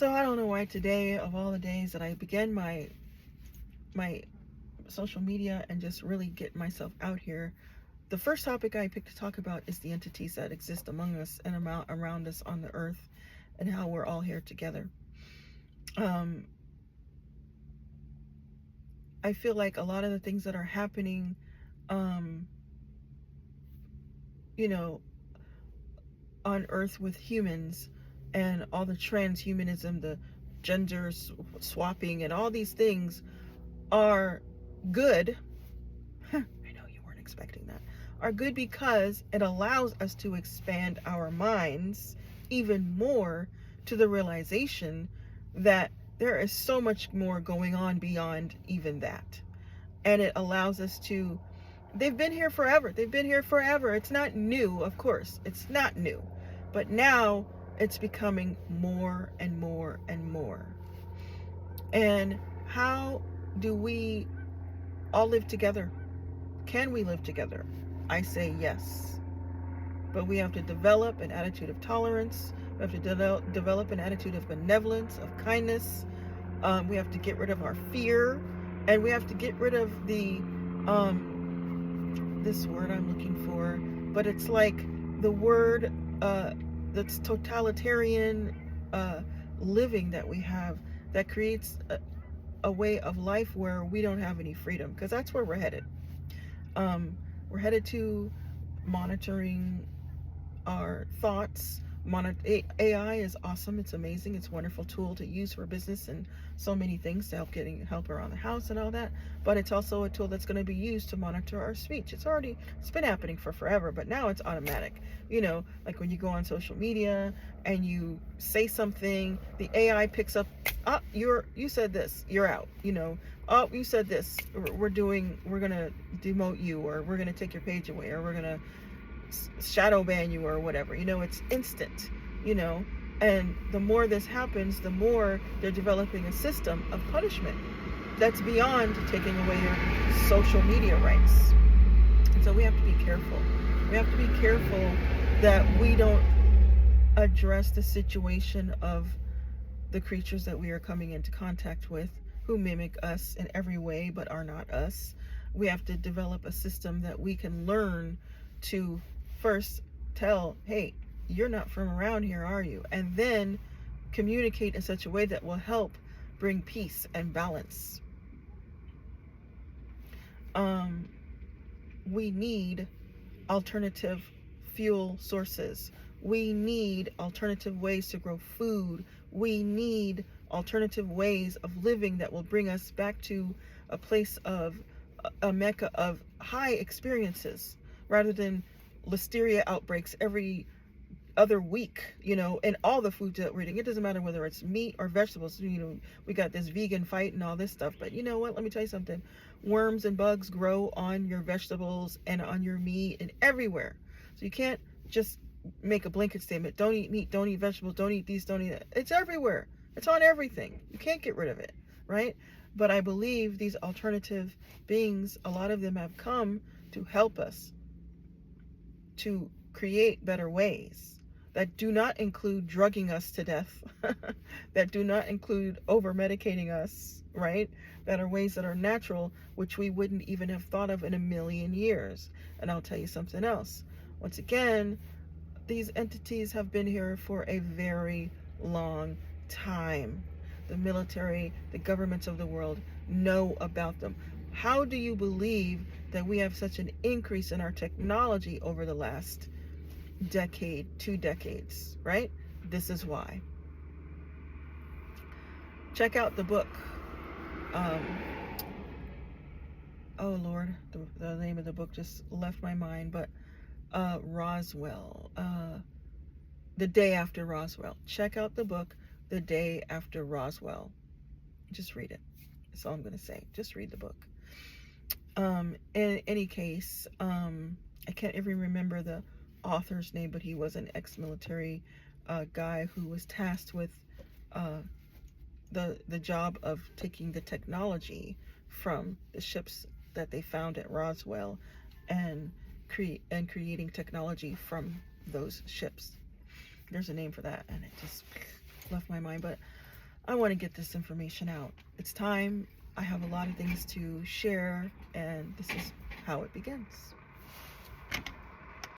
So I don't know why today, of all the days that I began my social media and just really get myself out here, the first topic I picked to talk about is the entities that exist among us and around us on the earth, and how we're all here together. Um, I feel like a lot of the things that are happening, um, you know, on earth with humans, and all the transhumanism, the gender swapping, and all these things are good. I know you weren't expecting that. Are good because it allows us to expand our minds even more to the realization that there is so much more going on beyond even that. And it allows us to, they've been here forever. They've been here forever. It's not new, of course. It's not new. But now it's becoming more and more and more. And how do we all live together? Can we live together? I say yes. But we have to develop an attitude of tolerance. We have to develop an attitude of benevolence, of kindness. We have to get rid of our fear. And we have to get rid of this word I'm looking for, but it's like the word that's totalitarian living that we have, that creates a way of life where we don't have any freedom, because that's where we're headed. We're headed to monitoring our thoughts. AI is awesome. It's amazing. It's a wonderful tool to use for business and so many things to help around the house and all that. But it's also a tool that's going to be used to monitor our speech. It's been happening for forever, but now it's automatic. Like when you go on social media and you say something, the AI picks up, you said this, you're out. Oh, you said this, we're gonna demote you, or we're gonna take your page away, or we're gonna shadow ban you, or whatever. It's instant. And the more this happens, the more they're developing a system of punishment that's beyond taking away your social media rights. And so we have to be careful. We have to be careful that we don't address the situation of the creatures that we are coming into contact with, who mimic us in every way but are not us. We have to develop a system that we can learn to first tell, hey, you're not from around here, are you? And then communicate in such a way that will help bring peace and balance. We need alternative fuel sources. We need alternative ways to grow food. We need alternative ways of living that will bring us back to a place of a mecca of high experiences, rather than listeria outbreaks every other week, and all the foods that we're eating. It doesn't matter whether it's meat or vegetables. We got this vegan fight and all this stuff, but you know what? Let me tell you something. Worms and bugs grow on your vegetables and on your meat and everywhere. So you can't just make a blanket statement. Don't eat meat, don't eat vegetables, don't eat these, don't eat that. It's everywhere. It's on everything. You can't get rid of it, right? But I believe these alternative beings, a lot of them have come to help us to create better ways that do not include drugging us to death, that do not include over medicating us, right? That are ways that are natural, which we wouldn't even have thought of in a million years. And I'll tell you something else. Once again, these entities have been here for a very long time. The military, the governments of the world know about them. How do you believe that we have such an increase in our technology over the last decade, 2 decades, right? This is why. Check out the book. Oh Lord, the name of the book just left my mind, but Roswell, The Day After Roswell. Check out the book, The Day After Roswell. Just read it. That's all I'm going to say. Just read the book. In any case, I can't even remember the author's name, but he was an ex-military guy who was tasked with the job of taking the technology from the ships that they found at Roswell and creating technology from those ships. There's a name for that, and it just left my mind. But I want to get this information out. It's time. I have a lot of things to share, and this is how it begins.